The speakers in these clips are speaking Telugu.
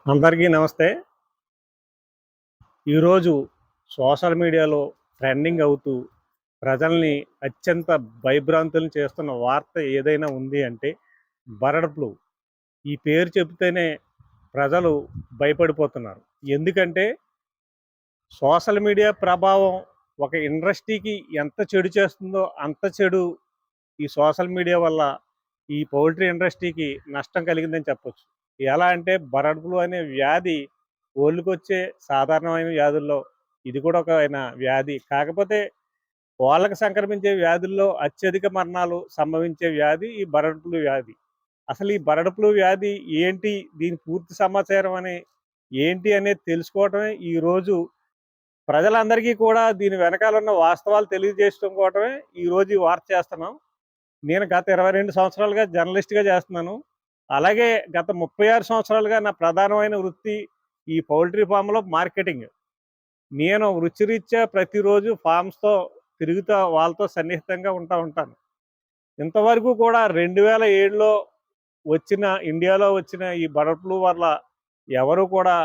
అందరికీ నమస్తే. ఈరోజు సోషల్ మీడియాలో ట్రెండింగ్ అవుతూ ప్రజల్ని అత్యంత భయభ్రాంతులను చేస్తున్న వార్త ఏదైనా ఉంది అంటే బర్డ్ ఫ్లూ. ఈ పేరు చెబితేనే ప్రజలు భయపడిపోతున్నారు. ఎందుకంటే సోషల్ మీడియా ప్రభావం ఒక ఇండస్ట్రీకి ఎంత చెడు చేస్తుందో అంత చెడు ఈ సోషల్ మీడియా వల్ల ఈ పౌల్ట్రీ ఇండస్ట్రీకి నష్టం కలిగిందని చెప్పొచ్చు. ఎలా అంటే బర్డ్ ఫ్లూ అనే వ్యాధి కోళ్ళకొచ్చే సాధారణమైన వ్యాధుల్లో ఇది కూడా ఒక వ్యాధి. కాకపోతే కోళ్ళకి సంక్రమించే వ్యాధుల్లో అత్యధిక మరణాలు సంభవించే వ్యాధి ఈ బర్డ్ ఫ్లూ వ్యాధి. అసలు ఈ బర్డ్ ఫ్లూ వ్యాధి ఏంటి? దీని పూర్తి సమాచారం ఏంటి అనేది తెలుసుకోవటమే ఈరోజు ప్రజలందరికీ కూడా దీని వెనకాల ఉన్న వాస్తవాలు తెలియజేసుకోవటమే ఈరోజు ఈ వార్త చేస్తున్నాం. నేను గత 22 సంవత్సరాలుగా జర్నలిస్ట్‌గా చేస్తున్నాను. అలాగే గత 36 సంవత్సరాలుగా నా ప్రధానమైన వృత్తి ఈ పౌల్ట్రీ ఫామ్‌లో మార్కెటింగ్. నేను వృత్తిరీత్యా ప్రతిరోజు ఫార్మ్స్‌తో తిరుగుతా వాళ్ళతో సన్నిహితంగా ఉంటాను. ఇంతవరకు కూడా 2007లో ఇండియాలో వచ్చిన ఈ బర్డ్ ఫ్లూ వల్ల ఎవరు కూడా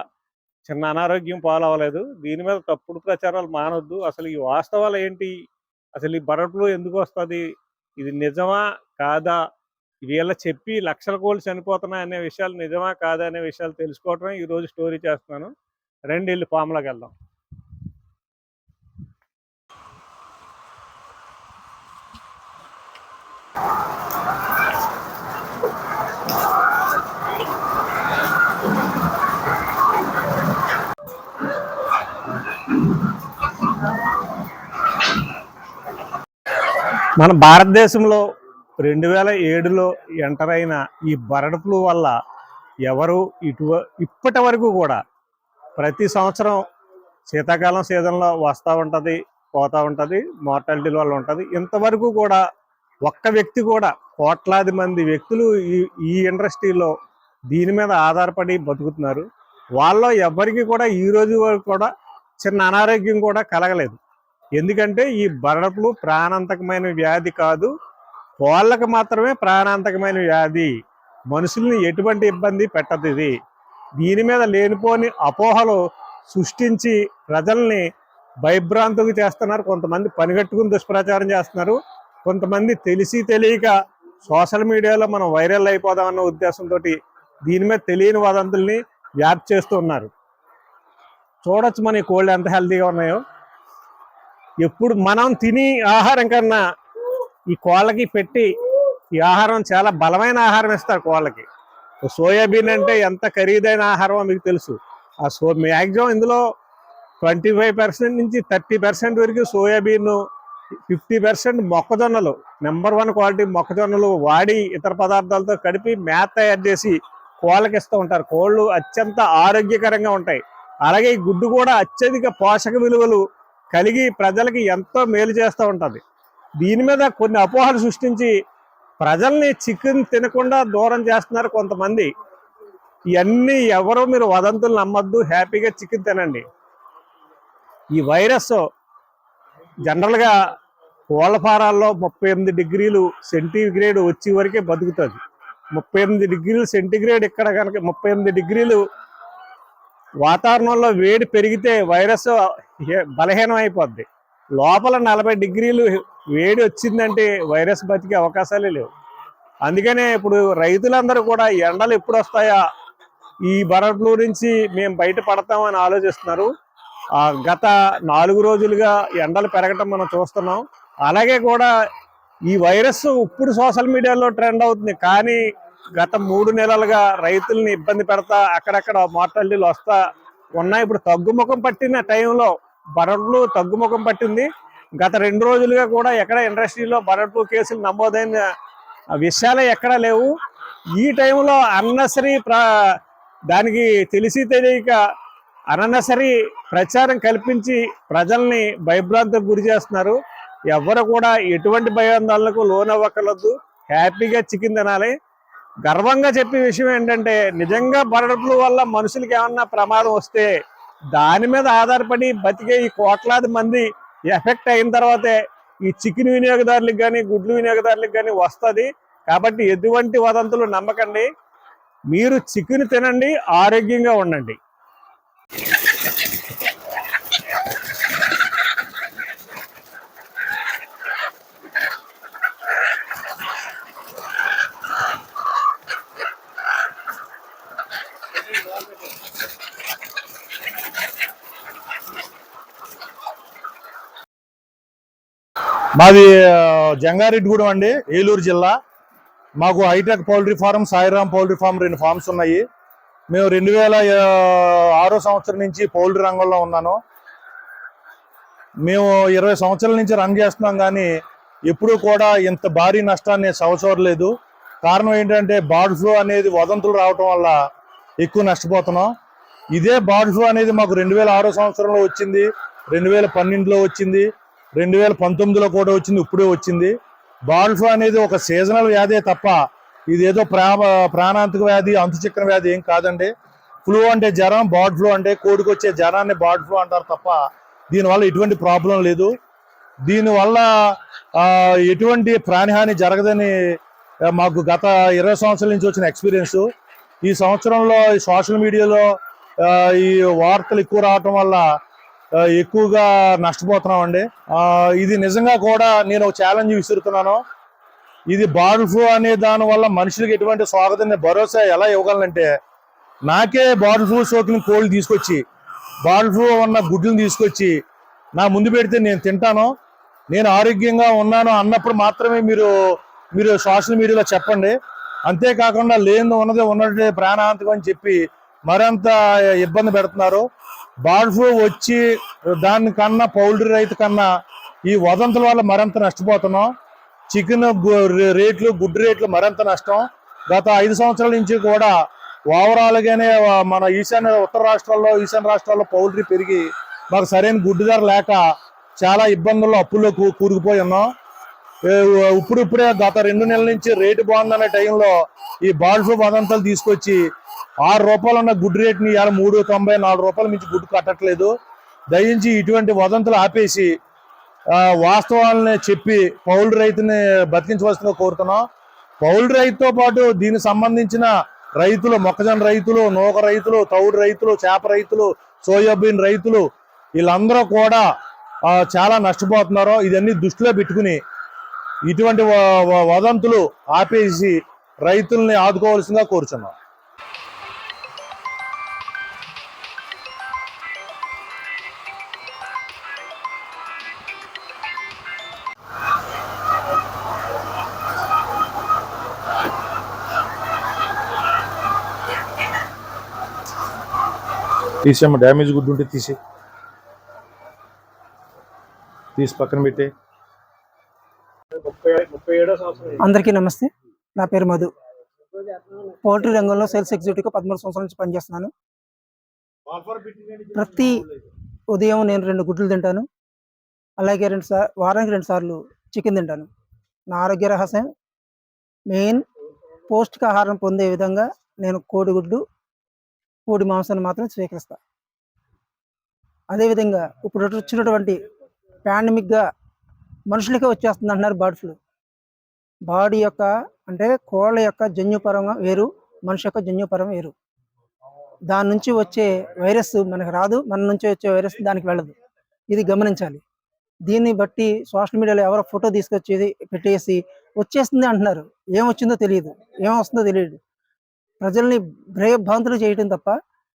చిన్న అనారోగ్యం పాలవ్వలేదు. దీని మీద తప్పుడు ప్రచారాలు మానొద్దు. అసలు ఈ వాస్తవాలు ఏంటి? అసలు ఈ బర్డ్ ఫ్లూ ఎందుకొస్తది? ఇది నిజమా? కాదా? వీళ్ళ చెప్పి లక్షల కోళ్ళు చనిపోతున్నాయి అనే విషయాలు నిజమా? కాదా? అనే విషయాలు తెలుసుకోవటమే ఈరోజు స్టోరీ చేస్తున్నాను. రండి ఎళ్లి ఫామ్‌లోకెళ్దాం. మన భారతదేశంలో 2007లో ఎంటర్ అయిన ఈ బర్డ్ ఫ్లూ వల్ల ఎవరు ఇప్పటి వరకు కూడా ప్రతి సంవత్సరం శీతాకాలం సీజన్లో వస్తూ ఉంటుంది, పోతూ ఉంటుంది, మార్టాలిటీ వల్ల ఉంటుంది. ఇంతవరకు కూడా ఒక్క వ్యక్తి కూడా కోట్లాది మంది వ్యక్తులు ఈ ఇండస్ట్రీలో దీని మీద ఆధారపడి బతుకుతున్నారు. వాళ్ళలో ఎవరికి కూడా ఈ రోజు వరకు కూడా చిన్న అనారోగ్యం కూడా కలగలేదు. ఎందుకంటే ఈ బర్డ్ ఫ్లూ ప్రాణాంతకమైన వ్యాధి కాదు, కోళ్ళకు మాత్రమే ప్రాణాంతకమైన వ్యాధి. మనుషుల్ని ఎటువంటి ఇబ్బంది పెట్టదు ఇది. దీని మీద లేనిపోని అపోహలు సృష్టించి ప్రజల్ని భయభ్రాంతులు చేస్తున్నారు. కొంతమంది పనిగట్టుకుని దుష్ప్రచారం చేస్తున్నారు. కొంతమంది తెలిసి తెలియక సోషల్ మీడియాలో మనం వైరల్ అయిపోదామన్న ఉద్దేశంతో దీని మీద తెలియని వదంతుల్ని వ్యాప్తి చేస్తూ ఉన్నారు. చూడొచ్చు మన ఈ కోళ్ళు ఎంత హెల్తీగా ఉన్నాయో. ఎప్పుడు మనం తిని ఆహారం కన్నా ఈ కోళ్ళకి పెట్టి ఈ ఆహారం చాలా బలమైన ఆహారం ఇస్తారు కోళ్ళకి. సోయాబీన్ అంటే ఎంత ఖరీదైన ఆహారమో మీకు తెలుసు. మ్యాక్సిమం ఇందులో 25% నుంచి 30% వరకు సోయాబీన్, 50% మొక్కజొన్నలు, నెంబర్ 1 క్వాలిటీ మొక్కజొన్నలు వాడి ఇతర పదార్థాలతో కలిపి మేత తయారు చేసి కోళ్ళకి ఇస్తూ ఉంటారు. కోళ్ళు అత్యంత ఆరోగ్యకరంగా ఉంటాయి. అలాగే ఈ గుడ్డు కూడా అత్యధిక పోషక విలువలు కలిగి ప్రజలకి ఎంతో మేలు చేస్తూ ఉంటుంది. దీని మీద కొన్ని అపోహలు సృష్టించి ప్రజల్ని చికెన్ తినకుండా దూరం చేస్తున్నారు కొంతమంది. ఇవన్నీ ఎవరో మీరు వదంతులు నమ్మద్దు, హ్యాపీగా చికెన్ తినండి. ఈ వైరస్ జనరల్గా కోళ్ళ ఫారాల్లో 38 డిగ్రీలు సెంటీగ్రేడ్ వచ్చే వరకే బతుకుతుంది. 38 డిగ్రీలు సెంటీగ్రేడ్ ఇక్కడ కనుక 38 డిగ్రీలు వాతావరణంలో వేడి పెరిగితే వైరస్ బలహీనం అయిపోద్ది. లోపల 40 డిగ్రీలు వేడి వచ్చిందంటే వైరస్ బతికే అవకాశాలే లేవు. అందుకనే ఇప్పుడు రైతులందరూ కూడా ఎండలు ఎప్పుడు వస్తాయా, ఈ బర్డ్ ఫ్లూ నుంచి మేము బయటపడతామని ఆలోచిస్తున్నారు. గత 4 రోజులుగా ఎండలు పెరగటం మనం చూస్తున్నాం. అలాగే కూడా ఈ వైరస్ ఇప్పుడు సోషల్ మీడియాలో ట్రెండ్ అవుతుంది. కానీ గత 3 నెలలుగా రైతుల్ని ఇబ్బంది పెడతా అక్కడక్కడ మార్టాలిటీలు వస్తా ఉన్నాయి. ఇప్పుడు తగ్గుముఖం పట్టిన టైంలో బర్డ్ ఫ్లూ తగ్గుముఖం పట్టింది. గత 2 రోజులుగా కూడా ఎక్కడ ఇండస్ట్రీలో బర్డ్ ఫ్లూ కేసులు నమోదైన విషయాలే ఎక్కడా లేవు. ఈ టైంలో అన్నెసరీ దానికి తెలిసి తెలియక అననెసరీ ప్రచారం కల్పించి ప్రజల్ని భయభ్రాంతికి గురి చేస్తున్నారు. ఎవరు కూడా ఎటువంటి భయాందోళనకు లోనవ్వకలదు, హ్యాపీగా చికెన్ తినాలి. గర్వంగా చెప్పే విషయం ఏంటంటే నిజంగా బర్డ్ ఫ్లూ వల్ల మనుషులకి ఏమన్నా ప్రమాదం వస్తే దాని మీద ఆధారపడి బతికే ఈ కోట్లాది మంది ఎఫెక్ట్ అయిన తర్వాతే ఈ చికెన్ వినియోగదారులకు కానీ గుడ్లు వినియోగదారులకు కానీ వస్తుంది. కాబట్టి ఎటువంటి వదంతులు నమ్మకండి. మీరు చికెన్ తినండి, ఆరోగ్యంగా ఉండండి. మాది జంగారెడ్డిగూడెం అండి, ఏలూరు జిల్లా. మాకు hitech poultry farm, Sairam poultry farm 2 farms ఉన్నాయి. మేము 2006 సంవత్సరం నుంచి పౌల్ట్రీ రంగంలో ఉన్నాను. మేము 20 సంవత్సరాల నుంచి రన్ చేస్తున్నాం, కానీ ఎప్పుడూ కూడా ఇంత భారీ నష్టాన్ని చవిచూడలేదు. కారణం ఏంటంటే బర్డ్ ఫ్లూ అనేది వదంతులు రావటం వల్ల ఎక్కువ నష్టపోతున్నాం. ఇదే బర్డ్ ఫ్లూ అనేది మాకు 2006 సంవత్సరంలో వచ్చింది, 2012లో వచ్చింది, 2019లో కూడా వచ్చింది, ఇప్పుడే వచ్చింది. బర్డ్ ఫ్లూ అనేది ఒక సీజనల్ వ్యాధే తప్ప ఇదేదో ప్రాణాంతక వ్యాధి, అంతుచిక్కన వ్యాధి ఏం కాదండి. ఫ్లూ అంటే జ్వరం, బర్డ్ ఫ్లూ అంటే కోడికి వచ్చే జ్వరాన్ని బర్డ్ ఫ్లూ అంటారు తప్ప దీనివల్ల ఎటువంటి ప్రాబ్లం లేదు. దీనివల్ల ఎటువంటి ప్రాణహాని జరగదని మాకు గత 20 సంవత్సరాల నుంచి వచ్చిన ఎక్స్పీరియన్స్. ఈ సంవత్సరంలో సోషల్ మీడియాలో ఈ వార్తలు ఎక్కువ రావటం వల్ల ఎక్కువగా నష్టపోతున్నామండి. ఇది నిజంగా కూడా నేను ఒక ఛాలెంజ్ విసురుతున్నాను. ఇది బర్డ్ ఫ్లూ అనే దాని వల్ల మనుషులకు ఎటువంటి స్వాగతాన్ని, భరోసా ఎలా ఇవ్వగలనంటే, నాకే బర్డ్ ఫ్లూ సోకిన కోళ్ళు తీసుకొచ్చి, బర్డ్ ఫ్లూ ఉన్న గుడ్లను తీసుకొచ్చి నా ముందు పెడితే నేను తింటాను, నేను ఆరోగ్యంగా ఉన్నాను అన్నప్పుడు మాత్రమే మీరు సోషల్ మీడియాలో చెప్పండి. అంతేకాకుండా లేని ఉన్నదే ఉన్నట్టే ప్రాణాంతకం అని చెప్పి మరింత ఇబ్బంది పెడుతున్నారు. బర్డ్ ఫ్లూ వచ్చి దానికన్నా పౌల్ట్రీ రైతు కన్నా ఈ వదంతుల వల్ల మరింత నష్టపోతున్నాం. చికెన్ రేట్లు, గుడ్డు రేట్లు మరింత నష్టం. గత 5 సంవత్సరాల నుంచి కూడా ఓవరాల్గానే మన ఉత్తర రాష్ట్రాల్లో, ఈశాన్య రాష్ట్రాల్లో పౌల్ట్రీ పెరిగి మాకు సరైన గుడ్డు ధర లేక చాలా ఇబ్బందుల్లో, అప్పుల్లో కూరుకుపోయి ఉన్నాం. ఇప్పుడే గత 2 నెలల నుంచి రేటు బాగుందనే టైంలో ఈ బర్డ్ ఫ్లూ వదంతులు తీసుకొచ్చి ₹6 ఉన్న గుడ్డు రేటుని ఇవాళ ₹3.90, ₹4 మించి గుడ్డు కట్టట్లేదు. దయించి ఇటువంటి వదంతులు ఆపేసి వాస్తవాలని చెప్పి పౌల్ట్రీ రైతుని బతికించవలసిందిగా కోరుతున్నాం. పౌల్ట్రీ రైతుతో పాటు దీనికి సంబంధించిన రైతులు, మొక్కజొన్న రైతులు, నూక రైతులు, తౌడు రైతులు, చేప రైతులు, సోయాబీన్ రైతులు, వీళ్ళందరూ కూడా చాలా నష్టపోతున్నారు. ఇదన్నీ దృష్టిలో పెట్టుకుని ఇటువంటి వదంతులు ఆపేసి రైతుల్ని ఆదుకోవాల్సిందిగా కోరుచున్నాం. తీసేమ్మా, డ్యామేజ్ గుడ్డు ఉంటే తీసి పక్కన పెట్టే. అందరికీ నమస్తే. నా పేరు మధు. పౌల్ట్రీ రంగంలో సేల్స్ ఎగ్జిక్యూటివ్గా 13 సంవత్సరాల నుంచి పనిచేస్తున్నాను. ప్రతి ఉదయం నేను 2 గుడ్లు తింటాను. అలాగే వారానికి 2 సార్లు చికెన్ తింటాను. నా ఆరోగ్య రహస్యం మెయిన్ పౌష్టికాహారం పొందే విధంగా నేను కోడిగుడ్డు, కోడి మాంసాన్ని మాత్రం స్వీకరిస్తాను. అదేవిధంగా ఇప్పుడు వచ్చినటువంటి పాండమిక్గా మనుషులకే వచ్చేస్తుంది అంటున్నారు బర్డ్ ఫ్లూ. బాడీ యొక్క అంటే కోళ్ళ యొక్క జన్యుపరంగా వేరు, మనిషి యొక్క జన్యుపరం వేరు. దాని నుంచి వచ్చే వైరస్ మనకు రాదు, మన నుంచి వచ్చే వైరస్ దానికి వెళ్ళదు. ఇది గమనించాలి. దీన్ని బట్టి సోషల్ మీడియాలో ఎవరో ఫోటో తీసుకొచ్చేది పెట్టేసి వచ్చేస్తుంది అంటున్నారు. ఏమొచ్చిందో తెలియదు, ఏమొస్తుందో తెలియదు. ప్రజల్ని భయభ్రాంతులు చేయటం తప్ప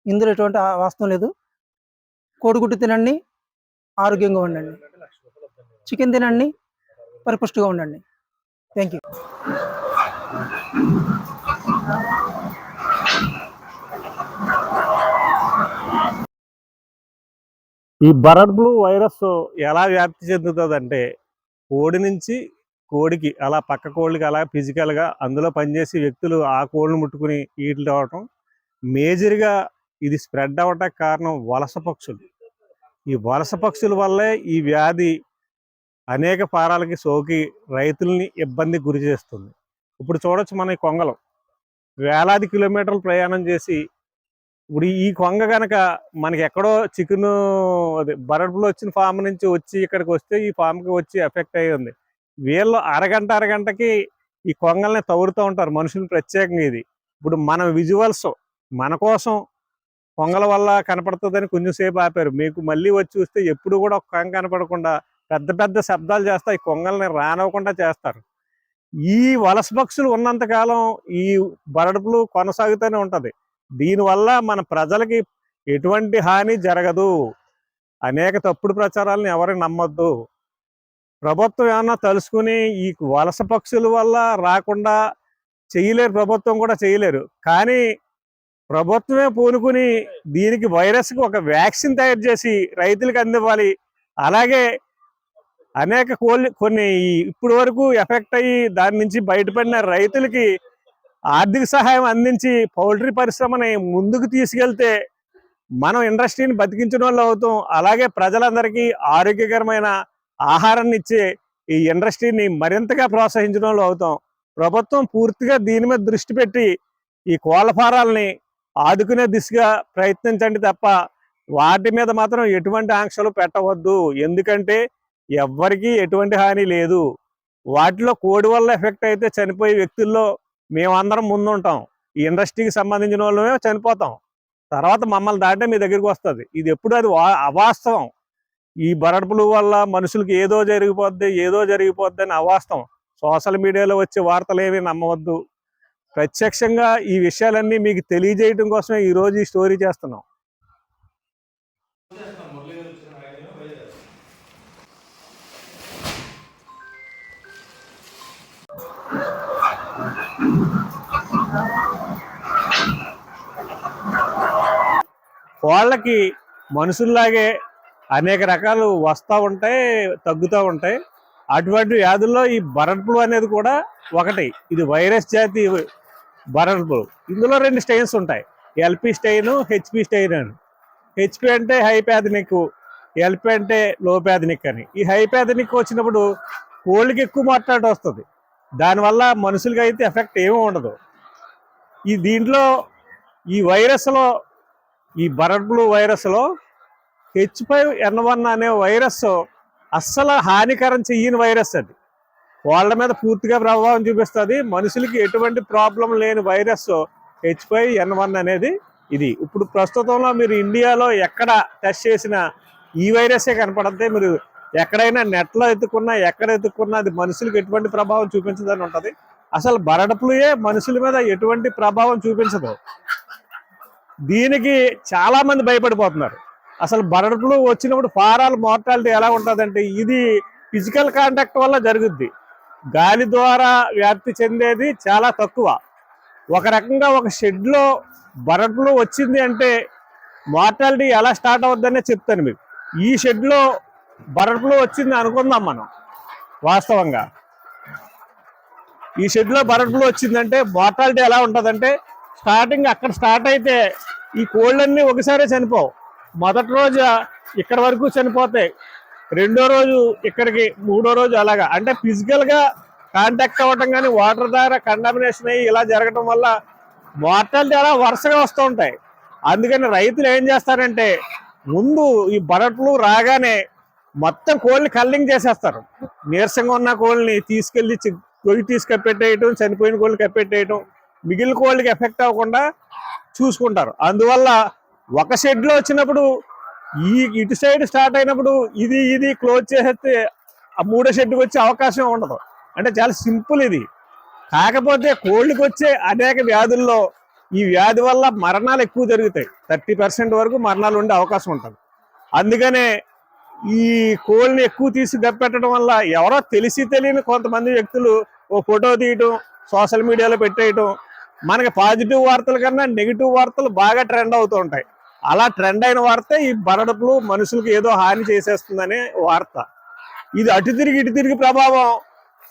ఇందులో ఎటువంటి వాస్తవం లేదు. కోడిగుడ్డు తినండి, ఆరోగ్యంగా ఉండండి. చికెన్ తినండి, పరిపుష్టిగా ఉండండి. Thank you. ఈ బర్డ్ ఫ్లూ వైరస్ ఎలా వ్యాప్తి చెందుతుందంటే, కోడి నుంచి కోడికి, అలా పక్క కోళ్ళకి, అలా ఫిజికల్గా అందులో పనిచేసే వ్యక్తులు ఆ కోళ్ళను ముట్టుకుని ఈట్లు రావటం. మేజర్గా ఇది స్ప్రెడ్ అవ్వటానికి కారణం వలస పక్షులు. ఈ వలస పక్షుల వల్లే ఈ వ్యాధి అనేక ఫారాలకి సోకి రైతుల్ని ఇబ్బంది గురి చేస్తుంది. ఇప్పుడు చూడొచ్చు, మన ఈ కొంగలు వేలాది కిలోమీటర్లు ప్రయాణం చేసి, ఇప్పుడు ఈ కొంగ కనుక మనకి ఎక్కడో చికెన్ అదే బర్డ్ ఫ్లూ వచ్చిన ఫామ్ నుంచి వచ్చి ఇక్కడికి వస్తే ఈ ఫామ్కి వచ్చి ఎఫెక్ట్ అయ్యి ఉంది. వీళ్ళు అరగంటకి ఈ కొంగల్ని తవ్వుతూ ఉంటారు, మనుషులు ప్రత్యేకంగా. ఇది ఇప్పుడు మన విజువల్స్ మన కోసం కొంగల వల్ల కనపడుతుందని కొంచెంసేపు ఆపారు. మీకు మళ్ళీ వచ్చి చూస్తే ఎప్పుడు కూడా ఒక కొంగ కనపడకుండా పెద్ద పెద్ద శబ్దాలు చేస్తాయి, కొంగల్ని రానివ్వకుండా చేస్తారు. ఈ వలస పక్షులు ఉన్నంత కాలం ఈ బరడుపులు కొనసాగుతూనే ఉంటది. దీనివల్ల మన ప్రజలకి ఎటువంటి హాని జరగదు. అనేక తప్పుడు ప్రచారాలను ఎవరు నమ్మొద్దు. ప్రభుత్వం ఏమన్నా తలుసుకుని ఈ వలస పక్షుల వల్ల రాకుండా చేయలేరు, ప్రభుత్వం కూడా చేయలేరు. కానీ ప్రభుత్వమే పూనుకుని దీనికి వైరస్కి ఒక వ్యాక్సిన్ తయారు చేసి రైతులకు అందివ్వాలి. అలాగే అనేక కొన్ని ఇప్పటి వరకు ఎఫెక్ట్ అయ్యి దాని నుంచి బయటపడిన రైతులకి ఆర్థిక సహాయం అందించి పౌల్ట్రీ పరిశ్రమని ముందుకు తీసుకెళ్తే మనం ఇండస్ట్రీని బతికించిన వాళ్ళు అవుతాం. అలాగే ప్రజలందరికీ ఆరోగ్యకరమైన ఆహారాన్ని ఇచ్చే ఈ ఇండస్ట్రీని మరింతగా ప్రోత్సహించిన వాళ్ళు అవుతాం. ప్రభుత్వం పూర్తిగా దీని మీద దృష్టి పెట్టి ఈ కోళ్ల ఫారాలని ఆదుకునే దిశగా ప్రయత్నించండి తప్ప వాటి మీద మాత్రం ఎటువంటి ఆంక్షలు పెట్టవద్దు. ఎందుకంటే ఎవ్వరికీ ఎటువంటి హాని లేదు. వాటిలో కోడి వల్ల ఎఫెక్ట్ అయితే చనిపోయే వ్యక్తుల్లో మేమందరం ముందుంటాం. ఈ ఇండస్ట్రీకి సంబంధించిన వాళ్ళమే చనిపోతాం. తర్వాత మమ్మల్ని దాటే మీ దగ్గరికి వస్తుంది. ఇది ఎప్పుడు అది అవాస్తవం. ఈ బరడుపుల వల్ల మనుషులకి ఏదో జరిగిపోద్ది అని అవాస్తవం. సోషల్ మీడియాలో వచ్చే వార్తలు ఏమీ నమ్మవద్దు. ప్రత్యక్షంగా ఈ విషయాలన్నీ మీకు తెలియజేయడం కోసమే ఈరోజు ఈ స్టోరీ చేస్తున్నాం. కోళ్ళకి మనుషుల్లాగే అనేక రకాలు వస్తూ ఉంటాయి, తగ్గుతూ ఉంటాయి. అటువంటి వ్యాధుల్లో ఈ బరడుపులు అనేది కూడా ఒకటి. ఇది వైరస్ జాతి బరడుపులు. ఇందులో 2 స్టెయిన్స్ ఉంటాయి, ఎల్పి స్టెయిన్, హెచ్పి స్టెయిన్ అని. హెచ్పి అంటే హైపాథనిక్, ఎల్పి అంటే లోపాథనిక్ అని. ఈ హైపాథనిక్ వచ్చినప్పుడు కోళ్ళకి ఎక్కువ మాట్లాడి వస్తుంది. దానివల్ల మనుషులకి అయితే ఎఫెక్ట్ ఏమీ ఉండదు. దీంట్లో ఈ వైరస్లో, ఈ బరడుపులు వైరస్లో H5N1 అనే వైరస్ అస్సలు హానికరం చెయ్యని వైరస్. అది వాళ్ళ మీద పూర్తిగా ప్రభావం చూపిస్తుంది. మనుషులకి ఎటువంటి ప్రాబ్లం లేని వైరస్ H5N1 అనేది ఇది. ఇప్పుడు ప్రస్తుతంలో మీరు ఇండియాలో ఎక్కడ టెస్ట్ చేసినా ఈ వైరసే కనపడద్ది. మీరు ఎక్కడైనా నెట్లో ఎత్తుకున్నా, ఎక్కడ ఎత్తుకున్నా అది మనుషులకి ఎటువంటి ప్రభావం చూపించదని ఉంటుంది. అసలు బరడుపులుయే మనుషుల మీద ఎటువంటి ప్రభావం చూపించదు. దీనికి చాలా మంది భయపడిపోతున్నారు. అసలు బరడుపులు వచ్చినప్పుడు ఫారాల మోర్టాలిటీ ఎలా ఉంటుందంటే, ఇది ఫిజికల్ కాంటాక్ట్ వల్ల జరుగుద్ది. గాలి ద్వారా వ్యాప్తి చెందేది చాలా తక్కువ. ఒక రకంగా ఒక షెడ్లో బరడుపులు వచ్చింది అంటే మోర్టాలిటీ ఎలా స్టార్ట్ అవుద్దనే చెప్తాను మీకు. ఈ షెడ్లో బరడుపులు వచ్చింది అనుకుందాం మనం. వాస్తవంగా ఈ షెడ్లో బరడుపులు వచ్చిందంటే మోర్టాలిటీ ఎలా ఉంటుందంటే, స్టార్టింగ్ అక్కడ స్టార్ట్ అయితే ఈ కోళ్ళన్నీ ఒకసారి చనిపోవు. మొదటి రోజు ఇక్కడ వరకు చనిపోతాయి, రెండో రోజు ఇక్కడికి, మూడో రోజు అలాగా. అంటే ఫిజికల్గా కాంటాక్ట్ అవ్వటం కానీ వాటర్ ద్వారా కంటామినేషన్ అయ్యి ఇలా జరగడం వల్ల మోర్టాలిటీ అలా వరుసగా వస్తూ ఉంటాయి. అందుకని రైతులు ఏం చేస్తారంటే, ముందు ఈ బరడుపులు రాగానే మొత్తం కోళ్ళని కల్లింగ్ చేసేస్తారు. నీరసంగా ఉన్న కోళ్ళని తీసుకెళ్ళి కొయ్యి తీసి కప్పెట్టేయటం, చనిపోయిన కోళ్ళని కప్పెట్టేయటం, మిగిలిన కోళ్ళకి ఎఫెక్ట్ అవ్వకుండా చూసుకుంటారు. అందువల్ల ఒక షెడ్లో వచ్చినప్పుడు ఇటు సైడ్ స్టార్ట్ అయినప్పుడు ఇది క్లోజ్ చేసేస్తే ఆ మూడో షెడ్కి వచ్చే అవకాశం ఉండదు. అంటే చాలా సింపుల్ ఇది. కాకపోతే కోళ్ళకి వచ్చే అనేక వ్యాధుల్లో ఈ వ్యాధి వల్ల మరణాలు ఎక్కువ జరుగుతాయి. 30% వరకు మరణాలు ఉండే అవకాశం ఉంటుంది. అందుకనే ఈ కోళ్ళని ఎక్కువ తీసి దప్పెట్టడం వల్ల ఎవరో తెలియని కొంతమంది వ్యక్తులు ఓ ఫోటో తీయటం, సోషల్ మీడియాలో పెట్టేయటం, మనకి పాజిటివ్ వార్తల కన్నా నెగిటివ్ వార్తలు బాగా ట్రెండ్ అవుతూ ఉంటాయి. అలా ట్రెండ్ అయిన వార్త ఈ బరడుపులు మనుషులకు ఏదో హాని చేసేస్తుందనే వార్త. ఇది అటు తిరిగి ప్రభావం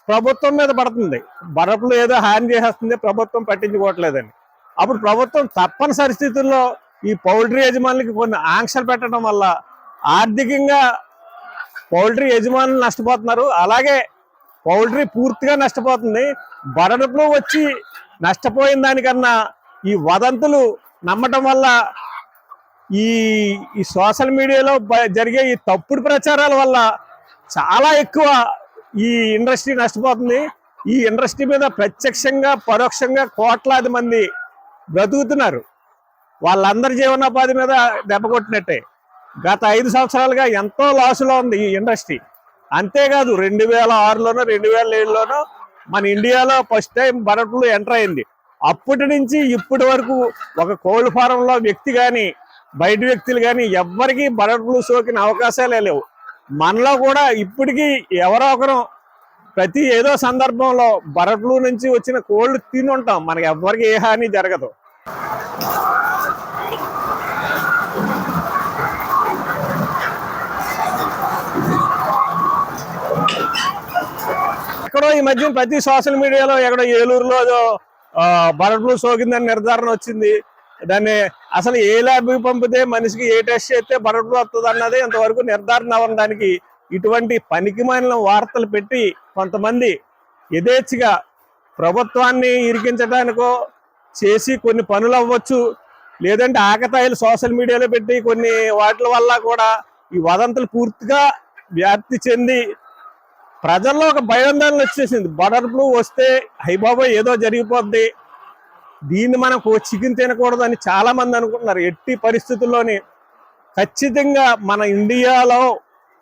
ప్రభుత్వం మీద పడుతుంది. బరడుపులు ఏదో హాని చేసేస్తుంది, ప్రభుత్వం పట్టించుకోవట్లేదని. అప్పుడు ప్రభుత్వం తప్పనిసరి స్థితుల్లో ఈ పౌల్ట్రీ యజమానులకి కొన్ని ఆంక్షలు పెట్టడం వల్ల ఆర్థికంగా పౌల్ట్రీ యజమానులు నష్టపోతున్నారు. అలాగే పౌల్ట్రీ పూర్తిగా నష్టపోతుంది. బరడుపులు వచ్చి నష్టపోయిన దానికన్నా ఈ వదంతులు నమ్మటం వల్ల, ఈ సోషల్ మీడియాలో జరిగే ఈ తప్పుడు ప్రచారాల వల్ల చాలా ఎక్కువ ఈ ఇండస్ట్రీ నష్టపోతుంది. ఈ ఇండస్ట్రీ మీద ప్రత్యక్షంగా పరోక్షంగా కోట్లాది మంది బ్రతుకుతున్నారు. వాళ్ళందరి జీవనోపాధి మీద దెబ్బ కొట్టినట్టే. గత 5 సంవత్సరాలుగా ఎంతో లాసులో ఉంది ఈ ఇండస్ట్రీ. అంతేకాదు 2006లోనో 2007లోనో మన ఇండియాలో first time bird flu enter అయింది. అప్పటి నుంచి ఇప్పటి వరకు ఒక కోళ్ళ ఫారంలో వ్యక్తి కానీ బయట వ్యక్తులు కానీ ఎవ్వరికీ బర్డ్ ఫ్లూ సోకిన అవకాశాలే లేవు. మనలో కూడా ఇప్పటికీ ఎవరో ఒకరు ప్రతి ఏదో సందర్భంలో బర్డ్ ఫ్లూ నుంచి వచ్చిన కోళ్ళు తిని ఉంటాం. మనకి ఎవ్వరికి ఏ హాని జరగదు. ఎక్కడో ఈ మధ్య ప్రతి సోషల్ మీడియాలో ఎక్కడో ఏలూరులో బర్డ్ ఫ్లూ సోకిందని నిర్ధారణ వచ్చింది. దాన్ని అసలు ఏ ల్యాబ్కి పంపితే మనిషికి ఏ టెస్ట్ చేస్తే బర్డ్ ఫ్లూ వస్తుంది అన్నది ఇంతవరకు నిర్ధారణ అవ్వడానికి ఇటువంటి పనికిమాలిన వార్తలు పెట్టి కొంతమంది యథేచ్ఛగా ప్రభుత్వాన్ని ఇరికించడానికో చేసి కొన్ని పనులు అవ్వచ్చు, లేదంటే ఆకతాయిలు సోషల్ మీడియాలో పెట్టి కొన్ని వాటి వల్ల కూడా ఈ వదంతులు పూర్తిగా వ్యాప్తి చెంది ప్రజల్లో ఒక భయాందోళన వచ్చేసింది. బర్డ్ ఫ్లూ వస్తే హైబాబో ఏదో జరిగిపోద్ది, దీన్ని మనం చికెన్ తినకూడదు అని చాలా మంది అనుకుంటున్నారు. ఎట్టి పరిస్థితుల్లోని ఖచ్చితంగా మన ఇండియాలో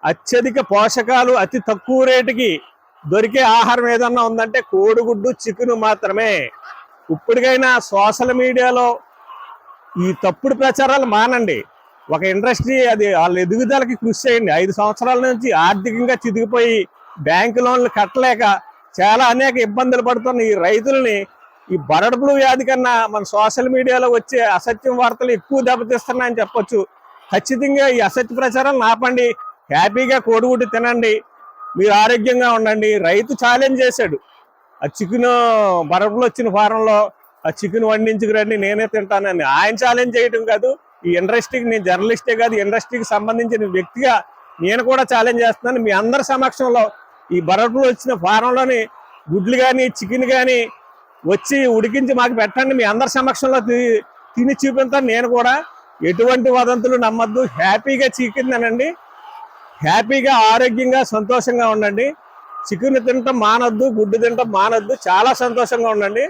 అత్యధిక పోషకాలు అతి తక్కువ రేటుకి దొరికే ఆహారం ఏదన్నా ఉందంటే కోడిగుడ్డు, చికెన్ మాత్రమే. ఇప్పటికైనా సోషల్ మీడియాలో ఈ తప్పుడు ప్రచారాలు మానండి. ఒక ఇండస్ట్రీ అది వాళ్ళ ఎదుగుదలకి కృషి చేయండి. 5 సంవత్సరాల నుంచి ఆర్థికంగా చిదిగిపోయి బ్యాంకు లోన్లు కట్టలేక చాలా అనేక ఇబ్బందులు పడుతున్న ఈ రైతుల్ని ఈ బర్డ్ ఫ్లూ వ్యాధి కన్నా మన సోషల్ మీడియాలో వచ్చే అసత్యం వార్తలు ఎక్కువ దెబ్బతీస్తున్నాయని చెప్పొచ్చు. ఖచ్చితంగా ఈ అసత్య ప్రచారాలను ఆపండి. హ్యాపీగా కోడిగుడ్డు తినండి, మీరు ఆరోగ్యంగా ఉండండి. రైతు ఛాలెంజ్ చేశాడు, ఆ చికెన్ బర్డ్ ఫ్లూ వచ్చిన ఫారంలో ఆ చికెన్ వండించుకురండి నేనే తింటానని. ఆయన ఛాలెంజ్ చేయడం కాదు, ఈ ఇండస్ట్రీకి, నేను జర్నలిస్టే కాదు ఇండస్ట్రీకి సంబంధించిన వ్యక్తిగా నేను కూడా ఛాలెంజ్ చేస్తున్నాను. మీ అందరి సమక్షంలో ఈ బర్డ్ ఫ్లూ వచ్చిన ఫారంలోని గుడ్లు కానీ చికెన్ కానీ వచ్చి ఉడికించి మాకు పెట్టండి. మీ అందరి సమక్షంలో తిని చూపిస్తాను. నేను కూడా ఎటువంటి వదంతులు నమ్మద్దు. హ్యాపీగా చికెన్ తినండి, హ్యాపీగా ఆరోగ్యంగా సంతోషంగా ఉండండి. చికెన్ తినటం మానొద్దు, గుడ్డు తినటం మానొద్దు. చాలా సంతోషంగా ఉండండి.